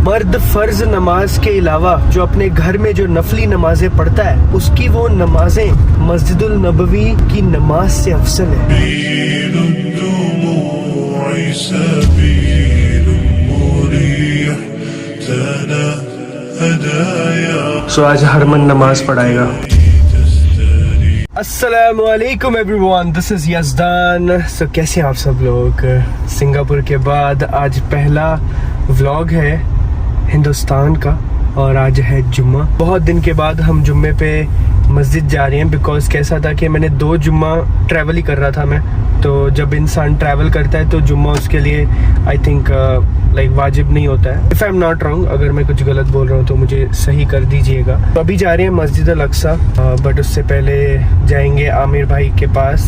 मर्द फर्ज नमाज के अलावा जो अपने घर में जो नफली नमाजें पढ़ता है, उसकी वो नमाजें मस्जिदुल नबवी की नमाज से अफजल है। सो आज हरमन नमाज पढ़ाएगा। अस्सलामु अलैकुम एवरीवन, दिस इज यज़दान। सो कैसे हैं आप सब लोग? सिंगापुर के बाद आज पहला व्लॉग है हिंदुस्तान का और आज है जुम्मा। बहुत दिन के बाद हम जुम्मे पे मस्जिद जा रहे हैं। बिकॉज कैसा था कि मैंने 2 जुम्मा ट्रैवल ही कर रहा था मैं, तो जब इंसान ट्रैवल करता है तो जुम्मा उसके लिए आई थिंक लाइक वाजिब नहीं होता है। If I am not wrong, अगर मैं कुछ गलत बोल रहा हूँ तो मुझे सही कर दीजिएगा। तो अभी जा रहे हैं मस्जिद अल अक्सा, बट उससे पहले जाएंगे आमिर भाई के पास।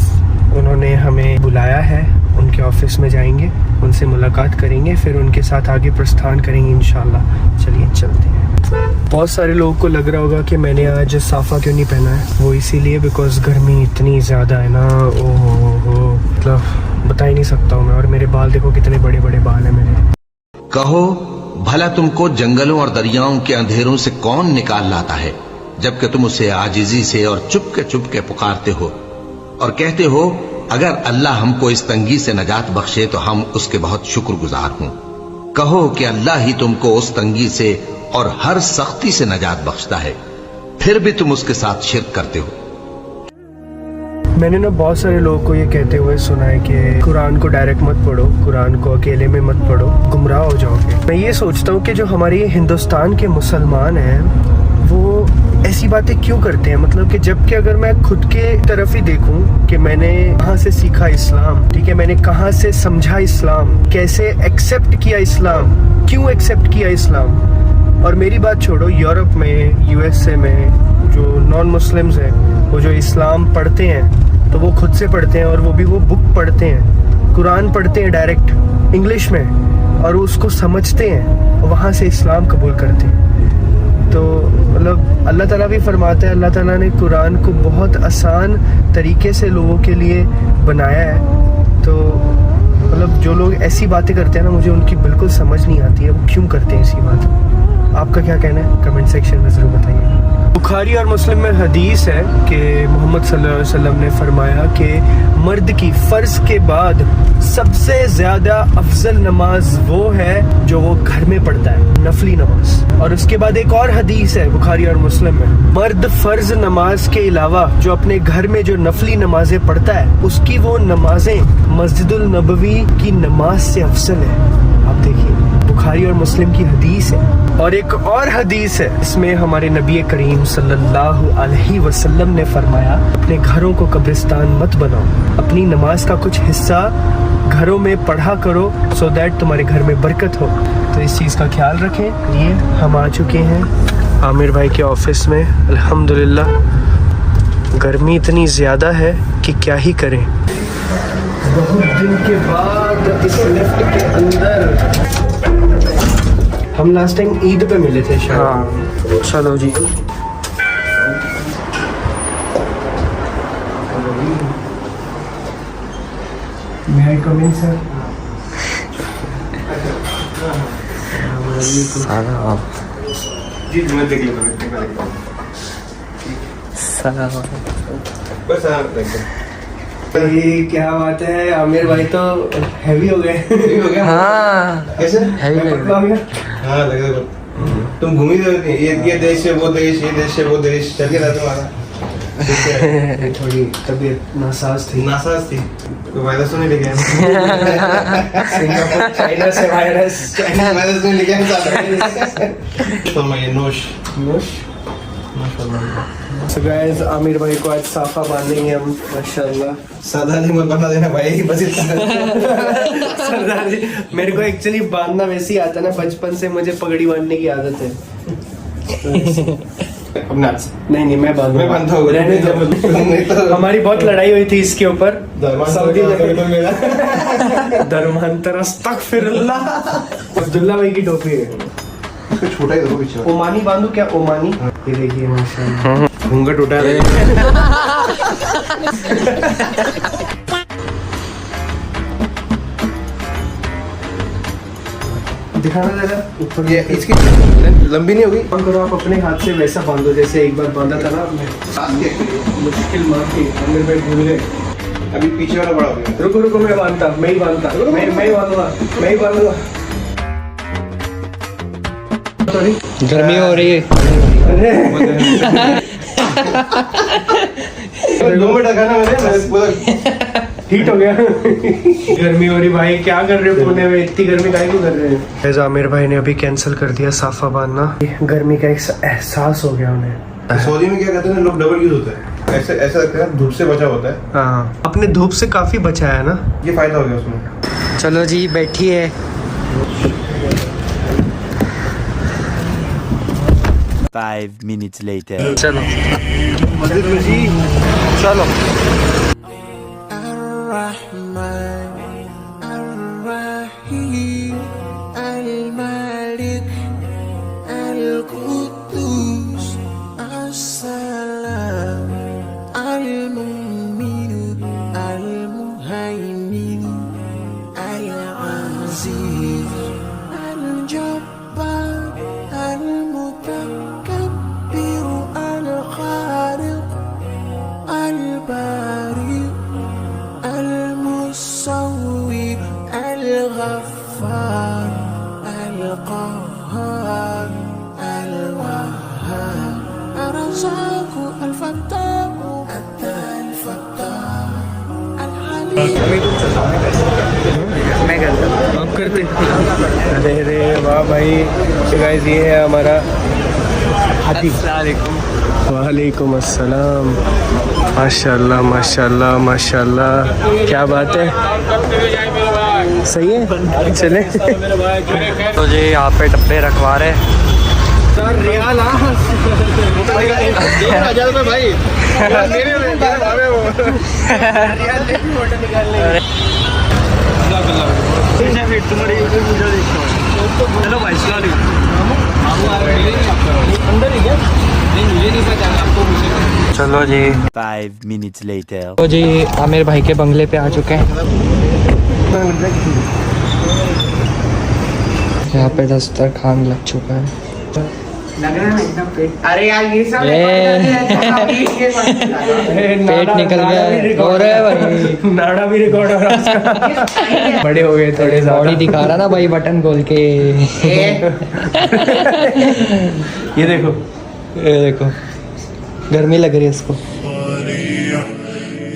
उन्होंने हमें बुलाया है, उनके ऑफिस में जाएंगे, उनसे मुलाकात करेंगे, फिर उनके साथ आगे प्रस्थान करेंगे इंशाल्लाह। चलिए चलते हैं। बहुत सारे लोगों को लग रहा होगा कि मैंने आज साफ़ा क्यों नहीं पहना है। वो इसीलिए बिकॉज गर्मी इतनी ज़्यादा है ना, ओहो मतलब बता ही नहीं सकता हूँ मैं। और मेरे बाल देखो कितने बड़े बड़े बाल हैं मेरे। कहो भला तुमको जंगलों और दरियाओं के अंधेरों से कौन निकाल लाता है, जबकि तुम उसे आजिजी से और चुपके पुकारते हो और कहते हो अगर अल्लाह हमको इस तंगी से नजात बख्शे तो हम उसके बहुत शुक्रगुजार हों। कहो कि अल्लाह ही तुमको उस तंगी से और हर सख्ती से नजात बख्शता है, फिर भी तुम उसके साथ शिर्क करते हो। मैंने ना बहुत सारे लोगों को ये कहते हुए सुना है कि कुरान को डायरेक्ट मत पढ़ो, कुरान को अकेले में मत पढ़ो, गुमराह हो जाओगे। मैं ये सोचता हूँ कि जो हमारे हिंदुस्तान के मुसलमान हैं वो ऐसी बातें क्यों करते हैं। मतलब कि जबकि अगर मैं खुद के तरफ ही देखूं कि मैंने कहाँ से सीखा इस्लाम, ठीक है, मैंने कहाँ से समझा इस्लाम, कैसे एक्सेप्ट किया इस्लाम, क्यों एक्सेप्ट किया इस्लाम। और मेरी बात छोड़ो, यूरोप में, यूएसए में जो नॉन मुस्लिम्स हैं वो जो इस्लाम पढ़ते हैं तो वो खुद से पढ़ते हैं, और वो भी वो बुक पढ़ते हैं, कुरान पढ़ते हैं डायरेक्ट इंग्लिश में, और उसको समझते हैं, वहाँ से इस्लाम कबूल करते हैं। तो मतलब अल्लाह ताला भी फरमाता है, अल्लाह ताला ने कुरान को बहुत आसान तरीके से लोगों के लिए बनाया है। तो मतलब जो लोग ऐसी बातें करते हैं ना, मुझे उनकी बिल्कुल समझ नहीं आती है, वो क्यों करते हैं ऐसी बात। आपका क्या कहना है कमेंट सेक्शन में ज़रूर बताइए। बुखारी और मुस्लिम में हदीस है कि मोहम्मद सल्लल्लाहु अलैहि वसल्लम ने फरमाया कि मर्द की फ़र्ज के बाद सबसे ज़्यादा अफजल नमाज वो है जो वो घर में पढ़ता है, नफली नमाज। और उसके बाद एक और हदीस है बुखारी और मुस्लिम में, मर्द फ़र्ज नमाज के अलावा जो अपने घर में जो नफली नमाजें पढ़ता है, उसकी वो नमाजें मस्जिदुल नबवी की नमाज से अफजल है। आप देखिए, बुखारी और मुस्लिम की हदीस है। और एक और हदीस है, इसमें हमारे नबी करीम सल्लल्लाहु अलैहि वसल्लम ने फरमाया, अपने घरों को कब्रिस्तान मत बनाओ, अपनी नमाज का कुछ हिस्सा घरों में पढ़ा करो, सो दैट तुम्हारे घर में बरकत हो। तो इस चीज़ का ख्याल रखें। ये हम आ चुके हैं आमिर भाई के ऑफिस में। अल्हम्दुलिल्लाह गर्मी इतनी ज़्यादा है कि क्या ही करें। बहुत दिन के बाद इस लिफ्ट के अंदर हम लास्ट टाइम ईद पे मिले थे शायद। हाँ चलो जी। May I come in, sir? जी मैं देख लेता हूँ। ये क्या बात है, आमिर भाई तो हैवी हो गए। हाँ कैसे हैवी हो गया? हाँ लगे तुम घूमी ये देश से वो देश, ये देश से वो देश चल के रहते तुम्हारा। थोड़ी तबीयत नासाज थी। तो वायरस तो नहीं लेके आए? सिंगापुर चाइना से वायरस नहीं लेके आए। तो मैं ये नोश So guys, आमिर भाई को आज साफा बांधेंगे हम माशाल्लाह। सरदारी मत बना देना भाई, बस सरदारी मेरे को एक्चुअली बांधना वैसे ही आता ना, बचपन से मुझे पगड़ी बांधने की आदत है। नहीं मैं बांधता हूँ, रहने दो। हमारी बहुत लड़ाई हुई थी इसके ऊपर। धर्मांतर अस्तगफिरुल्लाह। अब्दुल्ला भाई की टोपी है, छोटा ही पीछे। ओमानी बांधू क्या? ओमानी। ये देखिए माशाल्लाह घूंघट उठा रहे। दिखाना जरा ऊपर। ये इसकी लंबी नहीं होगी। करो आप अपने हाथ से वैसा बांधो जैसे एक बार बांधा था ना आपने। मुश्किल मार थी, अंदर में भूल गए। अभी पीछे वाला बड़ा हो गया। रुको रुको, मैं बांधता, मैं ही बांधता, मैं ही बांधूंगा, मैं ही बांधूंगा। गर्मी हो रही है। 2 मिनट रखा ना मैंने पूरा हीट हो गया। गर्मी हो रही भाई, क्या कर रहे हो पुणे में, इतनी गर्मी काहे क्यों कर रहे हैं। आमिर भाई ने अभी कैंसिल कर दिया साफा बांधना, गर्मी का एक एहसास हो गया उन्हें। सऊदी में क्या कहते हैं लोग, डबल यूज होता है। ऐसे ऐसा लगता है धूप से बचा होता है। हाँ, अपने धूप से काफी बचा है ना, ये फायदा हो गया उसमें। चलो जी बैठिए। 5 minutes later. चलो मस्जिद में जी चलो। मैं करता हूँ, आप करते। अरे रे वाह भाई। गाइस ये है हमारा हाथी। वालेकुम अस्सलाम। माशाल्लाह माशाल्लाह माशाल्लाह, क्या बात है, सही है। चले तो जी यहाँ पे डब्बे रखवा रहे। चलो जी 5 minutes later. तो जी आमिर भाई के बंगले पे आ चुके हैं। यहाँ पे दस्तरखान लग चुका है। अरे यार ये सब पेट निकल गया हो रहा है भाई। नाड़ा भी रिकॉर्ड हो रहा है उसका। बड़े हो गए थोड़े, बॉडी दिखा रहा ना भाई बटन खोल के। ये देखो, ये देखो गर्मी लग रही है इसको।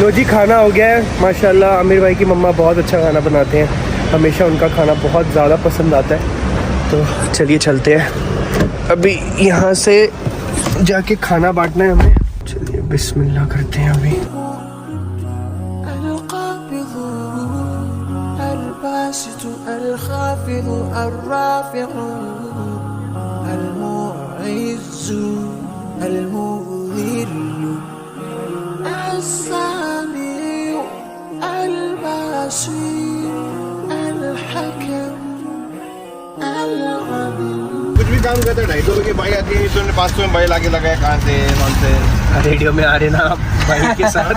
लो जी खाना हो गया है माशाल्लाह। आमिर भाई की मम्मा बहुत अच्छा खाना बनाते हैं, हमेशा उनका खाना बहुत ज़्यादा पसंद आता है। तो चलिए चलते हैं, अभी यहाँ से जाके खाना बांटना है हमें। चलिए बिस्मिल्लाह करते हैं अभी। कुछ भी काम करता है 250 की बाई आती है, तो 500 में बाई लाके लगाया। कहाँ से रेडियो में आ रहे ना आप भाई के साथ।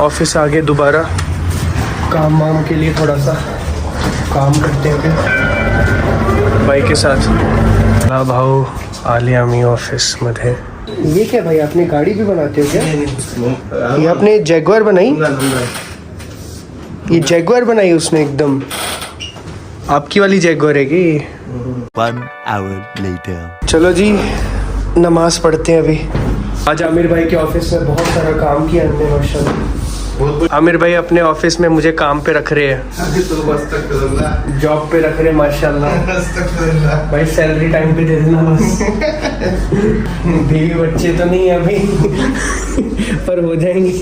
ऑफिस आ गए दोबारा, काम वाम के लिए थोड़ा सा काम करते हैं फिर भाई के साथ। भाऊ आले आमी ऑफिस मध्ये। ये क्या भाई, आपने गाड़ी भी बनाते हो क्या? ये आपने जैगुआर बनाई? ये जैगुआर बनाई उसने एकदम, आपकी वाली जैगुआर है कि? 1 hour later. चलो जी नमाज पढ़ते हैं अभी। आज आमिर भाई के ऑफिस में बहुत सारा काम किया हमने माशाल्लाह। आमिर भाई अपने ऑफिस में मुझे काम पे रख रहे हैं, जॉब पे रख रहे हैं माशाल्लाह। भाई सैलरी टाइम पे दे देना बस। बीवी बच्चे तो नहीं है अभी पर हो जाएंगे।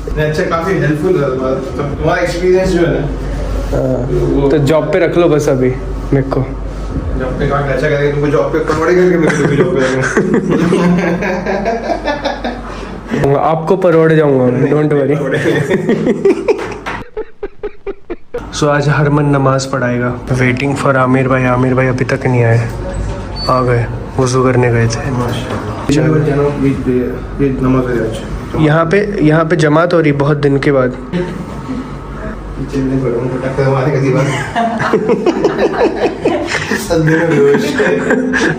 अच्छा काफी हेल्पफुल है तुम्हारा एक्सपीरियंस जो है ना तो जॉब पे रख लो बस अभी मेरे को। जॉब पे काम अच्छा करेंगे तुमको जॉब पे कन्वर्ट करके मेरे को भी जॉब पे रखेंगे। आपको परवड़ जाऊंगा, डोंट वरी। सो आज हरमन नमाज पढ़ाएगा। वेटिंग फॉर आमिर भाई अभी तक नहीं आए। आ गए, वजू करने गए थे। यहाँ पे जमात हो रही बहुत दिन के बाद।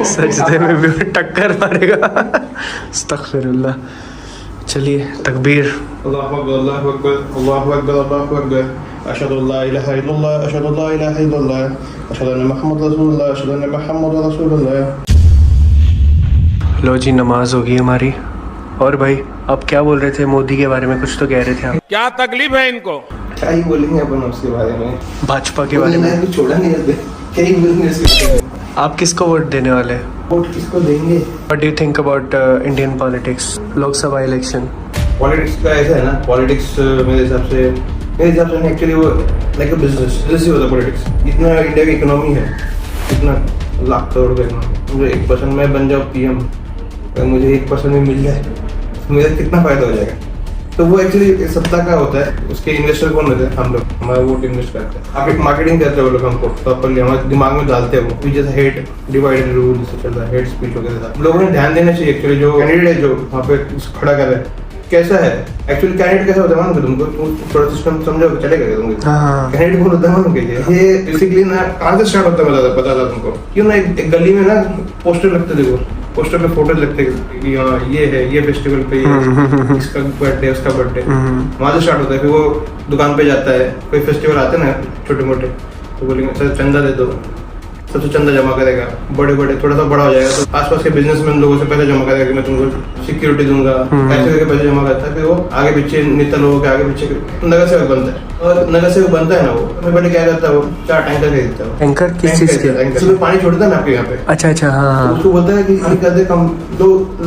सजदे में भी टक्कर मारेगा। अस्तगफिरुल्लाह। चलिए तकबीर। अल्लाहु अकबर अल्लाहु अकबर अल्लाहु अकबर अल्लाहु अकबर अशहदु अल्ला इलाहा इल्लल्लाह अशहदु अल्ला इलाहा इल्लल्लाह अशहदु अन्ना मुहम्मद रसूलुल्लाह अशहदु अन्ना मुहम्मद रसूलुल्लाह। लो जी, नमाज होगी हमारी। और भाई आप क्या बोल रहे थे मोदी के बारे में? कुछ तो कह रहे थे आप। क्या तकलीफ है इनको? क्या ही बोलेंगे अपन उसके बारे में, भाजपा के बारे में कुछ छोड़ा नहीं है। क्या ही बोलेंगे इसके बारे में। आप किसको वोट देने वाले? वोट किसको देंगे? What do you think about Indian politics, Lok Sabha election? Politics का ऐसा है ना, पॉलिटिक्स मेरे हिसाब से एक्चुअली वो लाइक अ बिजनेस ही होता है पॉलिटिक्स। इतना इंडिया की इकोनॉमी है, इतना लाख करोड़ का इकोनॉमी, मुझे 1% में बन जाओ पीएम, अगर मुझे 1% में मिल जाए तो मेरा कितना फायदा हो जाएगा। तो वो एक्चुअली सत्ता का होता है। उसके इन्वेस्टर कौन होते हैं? हम लोग, हमारा वोट इन्वेस्ट करते हैं। आप एक मार्केटिंग करते हैं वो लोग हमको प्रॉपरली हमारे दिमाग में डालते हैं वो। जैसे हेट डिवाइड रूल जैसे चल रहा है, हेट स्पीच वगैरह, लोगों ने ध्यान देना चाहिए। एक्चुअली जो कैंडिडेट है जो वहाँ पे खड़ा कर रहा है कैसा है, एक्चुअली कैंडिडेट कैसा होता है मालूम तुमको? तुम थोड़ा सिस्टम समझो, चलेगा तुमको? कैंडिडेट कौन होता है मालूम? ये बेसिकली ना कहाँ से स्टार्ट होता है पता था तुमको? क्यों ना एक गली में ना पोस्टर लगते थे, वो पोस्टर पे फोटो लगते कि हाँ ये है, ये फेस्टिवल पे इसका बर्थडे, उसका बर्थडे, वहाँ से स्टार्ट होता है। फिर वो दुकान पे जाता है, कोई फेस्टिवल आते हैं ना छोटे मोटे, तो बोलेंगे सर चंदा दे दो, सबसे चंदा जमा करेगा, बड़े थोड़ा सा बड़ा हो जाएगा तो आसपास के बिजनेसमैन लोगों से पैसा जमा करेगा कि मैं तुमको सिक्योरिटी दूंगा, ऐसे करके पैसे जमा करता है। फिर वो आगे पीछे नेता लोगों के आगे पीछे नगर सेवक बनता है। और नगर सेवक बनता है ना, वो पहले क्या करता है, वो 4 टैंकर दे देता है। टैंकर किस चीज के? उसमें पानी छोड़ता है ना आपके यहाँ पे। अच्छा हाँ। उसको बोलता है कि पानी कर दे कम,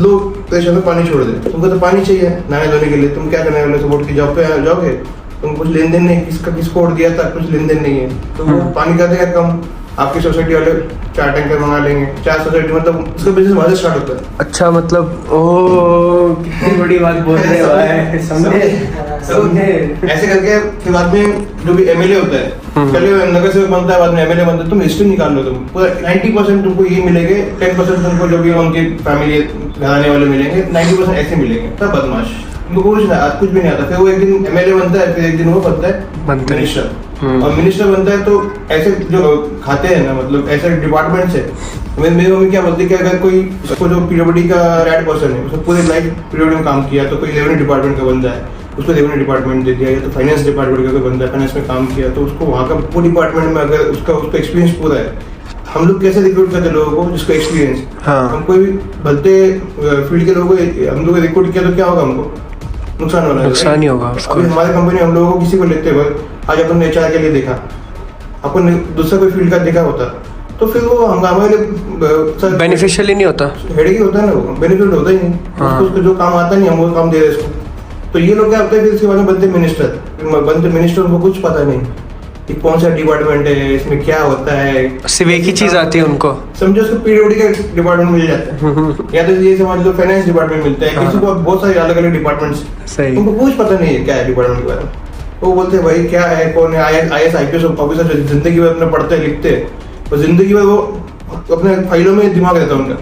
लो प्रेशर में पानी छोड़ दे। तुमको तो पानी चाहिए नहाने धोने के लिए, तुम क्या करने वाले? वोट की जॉब पे जाओगे, तुम कुछ लेन देन नहीं, किसको वोट दिया था कुछ लेन देन नहीं है, तो वो पानी कर देगा कम। आपकी सोसाइटी वाले 4 टैंकर मंगा लेंगे, 4 सोसाइटी, मतलब उसका बिजनेस वहां से स्टार्ट होता है। अच्छा मतलब ओ कितनी बड़ी बात बोल रहे हो भाई, समझे? ऐसे करके फिर बाद में जो भी एमएलए होता है, पहले नगर सेवक बनता है, बाद में एमएलए बनता है। तुम हिस्ट्री निकाल लो, तुम पूरा 90% तुमको ये मिलेंगे, 10% तुमको जो भी उनकी फैमिली घराने वाले मिलेंगे, 90% ऐसे मिलेंगे। तब बदमाश उनको कुछ भी नहीं आता। फिर वो एक दिन एमएलए बनता है, फिर एक दिन वो बनता है मिनिस्टर, और मिनिस्टर बनता है। तो ऐसे जो खाते हैं ना, मतलब ऐसे डिपार्टमेंट्स है। मेरी मम्मी क्या बोलती है कि अगर कोई उसको जो पीडब्ल्यूडी का रेड पर्सन है, उसने पूरे लाइफ पीडब्ल्यूडी में काम किया, तो कोई रेवेन्यू डिपार्टमेंट का बंदा है, उसको रेवेन्यू डिपार्टमेंट दे दिया, या तो फाइनेंस डिपार्टमेंट का कोई बंदा है, फाइनेंस में काम किया, तो उसको वहाँ का वो डिपार्टमेंट में अगर उसका एक्सपीरियंस पूरा है। हम लोग कैसे रिक्रूट करते लोगों को जिसको एक्सपीरियंस? हम कोई भी भलते फील्ड के लोगों को हम लोग रिक्रूट किया तो क्या होगा? हमको नुकसान होना है, नुकसान ही होगा। अभी हमारी कंपनी हम लोगों को किसी को लेते हुए आज अपन ने एचआर के लिए देखा, अपन ने दूसरा कोई फील्ड का देखा होता, तो फिर वो हमारे लिए बेनिफिशियल ही नहीं होता, हेडेक ही होता है ना, वो बेनिफिट होता ही नहीं। उसको जो काम आता नहीं हम वो काम दे रहे इसको। तो ये लोग क्या होते हैं, फिर इसके बाद में बनते मिनिस्टर, उनको कुछ पता नहीं कि कौन सा डिपार्टमेंट है, इसमें क्या होता है, सिर्फ एक ही चीज आती है उनको, समझो। उसको पीडब्ल्यूडी का डिपार्टमेंट मिल जाता है, या तो ये समझ लो फाइनेंस डिपार्टमेंट मिलता है, किसी को बहुत सारे अलग अलग डिपार्टमेंट्स, उनको कुछ पता नहीं है क्या है डिपार्टमेंट के बारे में। वो बोलते हैं भाई क्या है, कौन है, IAS IPS ऑफिसर जिंदगी भर अपने पढ़ते लिखते हैं, और जिंदगी भर वो अपने फाइलों में दिमाग रहता है उनका।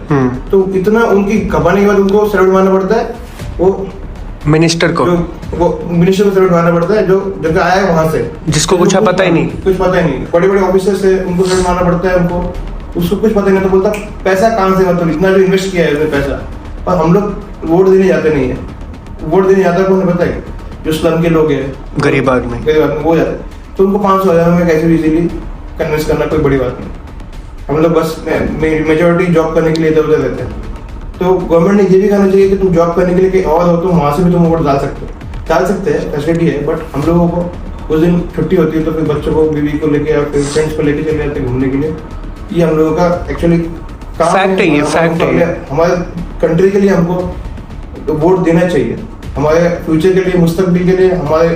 तो इतना उनकी खपाने के बाद उनको सैल्यूट मारना पड़ता है, वो मिनिस्टर को, वो मिनिस्टर को सैल्यूट मारना पड़ता है जो जगह आया है वहां से, जिसको कुछ पता ही नहीं, बड़े बड़े ऑफिसर्स है उनको सैल्यूट मारना पड़ता है उनको, उसको कुछ पता नहीं। तो बोलता पैसा कहाँ से, मतलब इतना जो इन्वेस्ट किया है उसने पैसा, पर हम लोग वोट देने जाते नहीं है। वोट देने जाता है कौन है पता है? जो स्लम के लोग हैं, गरीब आदमी वो जाते हैं। तो उनको 500,000 में कैसे भी इजीली कन्विंस करना कोई बड़ी बात नहीं। हम लोग बस मेजोरिटी जॉब करने के लिए इधर उधर रहते हैं। तो गवर्नमेंट ने ये भी कहना चाहिए कि तुम जॉब करने के लिए कहीं और हो तो वहाँ से भी तुम वोट डाल सकते हैं, फैसिलिटी है। बट हम लोगों को उस दिन छुट्टी होती है तो फिर बच्चों को, बीवी को लेके या फिर फ्रेंड्स को लेके चले जाते हैं घूमने के लिए। ये हम लोगों का एक्चुअली फैक्ट है, ये फैक्ट है। हमारे कंट्री के लिए हमको वोट देना चाहिए। हमारे फ्यूचर के लिए, मुस्तकबिल के लिए, हमारे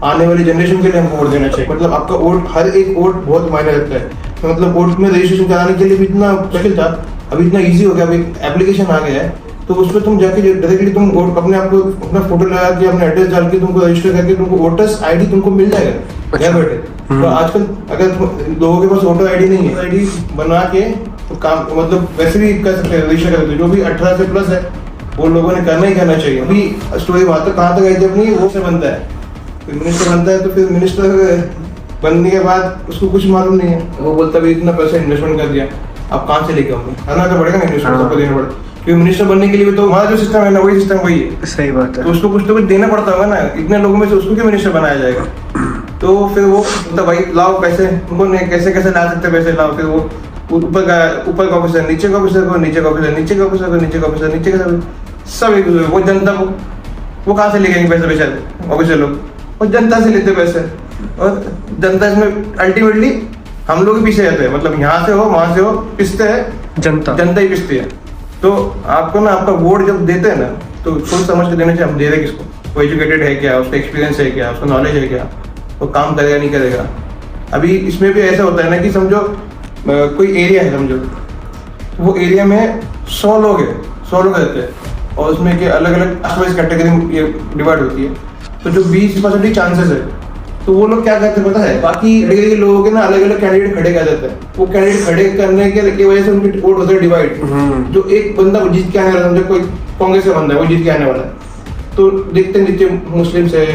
आने वाली जनरेशन के लिए हमको वोट देना चाहिए। मतलब आपका वोट, हर एक वोट बहुत मायने रखता है। तो मतलब वोट में रजिस्ट्रेशन कराने के लिए भी इतना मुश्किल था, अभी इतना इजी हो गया। अभी एप्लीकेशन आ गया है, तो उस पर तुम जाके डायरेक्टली तुम वोट अपने आप को, अपना फोटो लगा के, अपना एड्रेस डाल के तुमको रजिस्टर करके तुमको वोटर्स आईडी तुमको मिल जाएगा घर बैठे। तो आजकल अगर लोगों के पास वोटर आईडी नहीं है, आईडी बना के तो काम मतलब वैसे भी कर सकते हैं, रजिस्टर कर सकते हैं। जो भी 18 से प्लस है वो लोगों ने करना ही करना चाहिए। अभी स्टोरी वहां तक कहाँ तक आई थी अपनी, वो से बनता है, फिर मिनिस्टर बनता है, तो फिर मिनिस्टर बनने के बाद उसको कुछ मालूम नहीं है, वो बोलता है इतना पैसा इन्वेस्टमेंट कर दिया, आप कहाँ से लेके आऊंगे, करना तो पड़ेगा ना, इन्वेस्टमेंट सबको देना पड़ेगा। क्योंकि मिनिस्टर बनने के लिए भी तो हमारा जो सिस्टम है ना, वही सिस्टम वही है। सही बात है। तो उसको कुछ तो कुछ देना पड़ता होगा ना, इतने लोगों में से उसको क्यों मिनिस्टर बनाया जाएगा। तो फिर वो बोलता भाई लाओ पैसे, उनको कैसे कैसे ला सकते पैसे लाओ। फिर वो ऊपर का ऑफिसर, नीचे का ऑफिसर को, नीचे का ऑफिसर, नीचे का ऑफिसर को, नीचे का ऑफिसर, नीचे का सब एक दूसरे, वो जनता को, वो कहाँ से लेंगे पैसे बेचारे ऑफिसर लोग, वो जनता से लेते पैसे। और जनता इसमें अल्टीमेटली हम लोग ही पीछे रहते हैं। मतलब यहाँ से हो वहां से हो, पिसते हैं जनता ही पिसती है। तो आपको ना आपका वोट जब देते हैं ना, तो सोच समझ के देना चाहिए हम दे रहे किसको, वो एजुकेटेड है क्या, उसका एक्सपीरियंस है क्या, उसका नॉलेज है क्या, वो काम करेगा नहीं करेगा। अभी इसमें भी ऐसा होता है ना कि समझो कोई एरिया है, समझो वो एरिया में 100 लोग है, 100 लोग रहते हैं, और उसमें के अलग अलग कैटेगरी ये डिवाइड होती है। तो जो 20% चांसेस है, तो वो लोग क्या करते हैं पता है, बाकी कैटेगरी के लोगों के ना अलग अलग कैंडिडेट खड़े कर देते हैं। वो कैंडिडेट खड़े करने के वजह से उनके वोट होते हैं डिवाइड। जो एक बंदा जीत के आने वाला, समझो कोई कांग्रेस का बंदा है, वो जीत के आने वाला है, तो देखते नीचे मुस्लिम्स है,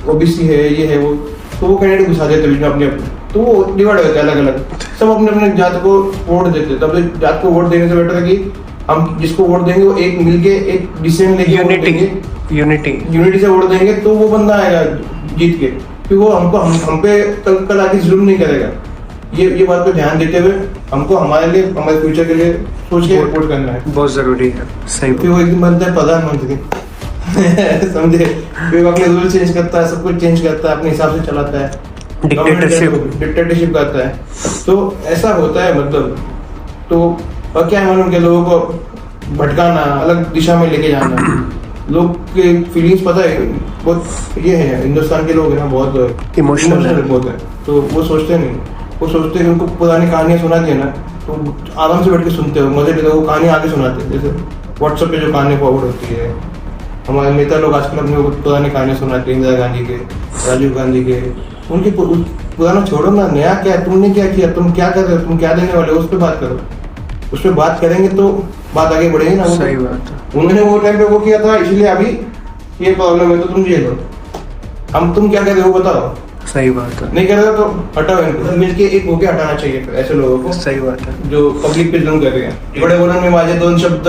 ओबीसी है, ये है वो, तो वो कैंडिडेट घुसा देते हैं अपने अपने, तो वो डिवाइड होते हैं अलग अलग, सब अपने अपने जात को वोट देते हैं। तब जात को वोट देने से बेटर है कि हम जिसको वोट देंगे वो एक मिलके एक डिसीजन लेके यूनिटी से वोट देंगे, तो वो बंदा आएगा जीत के, कि वो हमको हम पे कल आके जुल्म नहीं करेगा। ये बात को ध्यान देते हुए हमको हमारे लिए, हमारे फ्यूचर के लिए सोच के वोट करना है, बहुत जरूरी है। सही, फिर वो एकदम बनता है प्रधानमंत्री समझे, फिर अपने रूल चेंज करता है, सब कुछ चेंज करता है, अपने हिसाब से चलाता है, डिक्टेटरशिप करता है। तो ऐसा होता है मतलब। तो और क्या है मालूम के लोगों को भटकाना, अलग दिशा में लेके जाना, लोग के फीलिंग्स पता है बहुत ये है, हिंदुस्तान के लोग है ना बहुत इमोशनल बहुत है। तो वो सोचते नहीं, वो सोचते हैं उनको पुरानी कहानियां सुना दी है ना, तो आराम से बैठ के सुनते हो, मजे लेते हो, वो कहानी आगे सुनाते हैं। जैसे व्हाट्सएप पे जो कहानी फॉरवर्ड होती है, हमारे नेता लोग आजकल अपने पुरानी कहानियां सुनाते हैं, इंदिरा गांधी के, राजीव गांधी के, उनकी पुराना छोड़ो ना, नया क्या है, तुमने क्या किया, तुम क्या कर रहे हो, तुम क्या देने वाले हो, उस पर बात करो। उस पर बात करेंगे तो बात आगे बढ़ेगी ना। सही बात है। उन्होंने वो टाइम पे वो किया था, इसलिए अभी ये प्रॉब्लम है, तो तुम ये लो, हम तुम क्या कर रहे हो बताओ। सही बात है। नहीं कर रहे तो हटाओ इनको, मिलके एक होके हटाना चाहिए फिर ऐसे लोगों को। सही बात है, जो पब्लिक पे जुल्म कर रहे हैं। बड़े बोलन में माझे 2 शब्द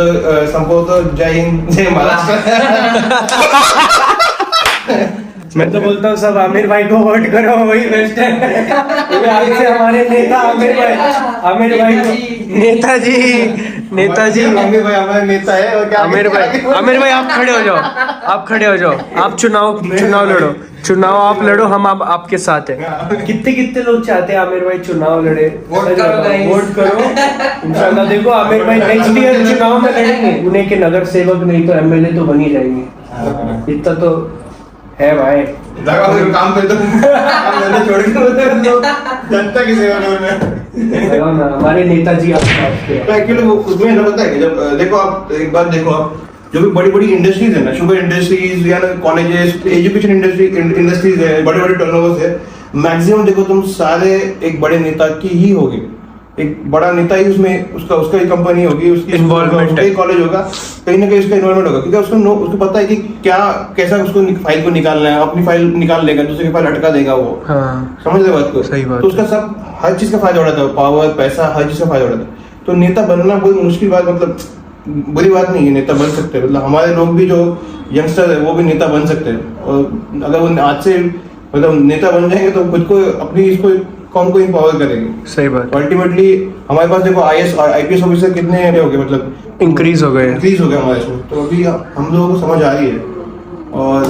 संभवतः जय हिंद जय महाराष्ट्र। मैं तो बोलता हूँ सब आमिर भाई को वोट करो, वही बेस्ट है। आगे से हमारे नेता आमिर भाई नेताजी आमिर भाई हमारे नेता है। और क्या आमिर भाई आप खड़े हो जाओ, आप चुनाव लड़ो, आप लड़ो, हम आपके साथ हैं। कितने लोग चाहते हैं आमिर भाई चुनाव लड़े, वोट करो इंशाल्लाह। देखो आमिर भाई नेक्स्ट ईयर चुनाव में लड़ेंगे, उन्हें के नगर सेवक नहीं तो एमएलए तो बन ही जाएंगे, इतना तो है भाई। काम कर दो, छोड़ के जनता की सेवा में हमारे नेताजी एक्चुअली वो उसमें ना पता है कि जब देखो आप एक बात देखो, आप जो भी बड़ी इंडस्ट्रीज है ना, शुगर इंडस्ट्रीज या कॉलेजेस, एजुकेशन इंडस्ट्रीज है, बड़े टर्नओवर्स है, मैक्सिमम देखो तुम सारे एक बड़े नेता की ही होगी, एक बड़ा नेता ही उसमें उसका ही कंपनी होगी, उसकी इन्वॉल्वमेंट है, कॉलेज होगा, कहीं ना कहीं उसका इन्वॉल्वमेंट होगा, क्योंकि उसको पता है कि क्या कैसा उसको फाइल को निकालना है, अपनी फाइल निकाल लेगा, दूसरे की फाइल हटका देगा वो। समझ रहे बात को? सही बात। तो उसका सब हर चीज का फायदा उठाता है, पावर, पैसा, हर चीज का फायदा उठाता है। तो नेता बनना बहुत मुश्किल बात, मतलब बुरी बात नहीं है, नेता बन सकते हैं। मतलब हमारे लोग भी जो यंगस्टर है वो भी नेता बन सकते हैं, और अगर वो आज से मतलब नेता बन जाएंगे तो खुद को अपनी इसको कौन को इंपावर करेंगे। सही बात। अल्टीमेटली हमारे पास देखो आईएएस और आईपीएस ऑफिसर कितने हो गए, मतलब इंक्रीज हो गए हमारे इसमें। तो अभी हम लोगों को समझ आ रही है, और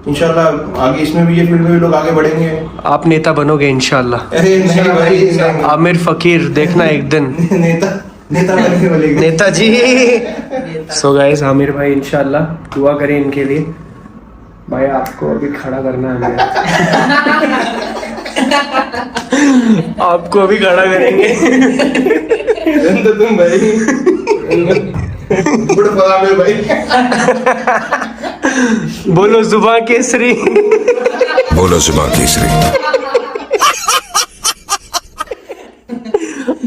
इंशाल्लाह आगे इसमें भी, ये फील्ड में भी लोग आगे बढ़ेंगे। आप नेता बनोगे इंशाल्लाह। अरे नहीं भाई, आमिर फकीर देखना एक दिन नेता बनने वाले नेताजी। सो गाइस, आमिर भाई इंशाल्लाह दुआ करें इनके लिए, भाई आपको अभी खड़ा करना है हमें। आपको अभी खड़ा करेंगे। तो तुम भाई बड़ा पता मेरे भाई। बोलो जुबान केसरी। बोलो जुबान केसरी।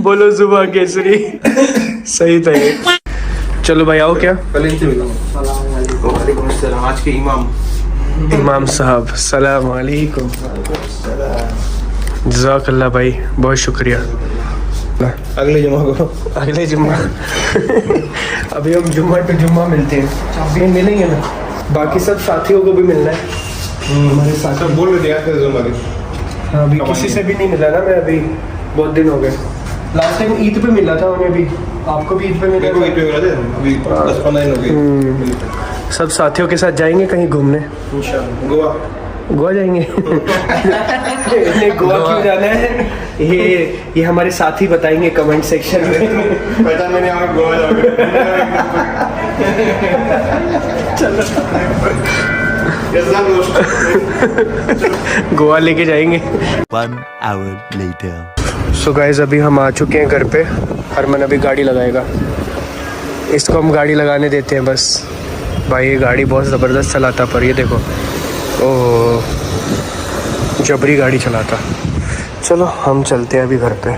बोलो जुबान केसरी। सही था ये। चलो भाई आओ क्या। वालेकुम अस्सलाम। आज के इमाम साहब सलाम वालेकुम। जज़ाकल्लाह भाई, बहुत शुक्रिया। अगले जुम्मा को। अगले जुम्मा। अभी हम जुम्मा टू जुम्मा मिलते हैं। अभी मिलेंगे ना, बाकी सब साथियों को भी मिलना है। हमारे साथ सब बोल रहे थे जुम्मा के। हाँ, अभी किसी से भी नहीं मिला ना मैं, अभी बहुत दिन हो गए। लास्ट टाइम ईद पे मिला था हमें भी, आपको भी ईद पे मिला था। ईद पे मिला थे अभी 10-15 दिन हो गए। सब साथियों के साथ जाएंगे कहीं घूमने। इंशाल्लाह गोवा। गोवा जाएंगे। नहीं, गोवा क्यों जाना है ये हमारे साथी बताएंगे कमेंट सेक्शन में। पता मैंने आप गोवा जाओगे। गोवा लेके जाएंगे। 1 hour later. सो गाइस अभी हम आ चुके हैं घर पे। हरमन अभी गाड़ी लगाएगा, इसको हम गाड़ी लगाने देते हैं बस। भाई ये गाड़ी बहुत ज़बरदस्त चलाता, पर ये देखो ओह जबरी गाड़ी चलाता। चलो हम चलते हैं अभी घर पे।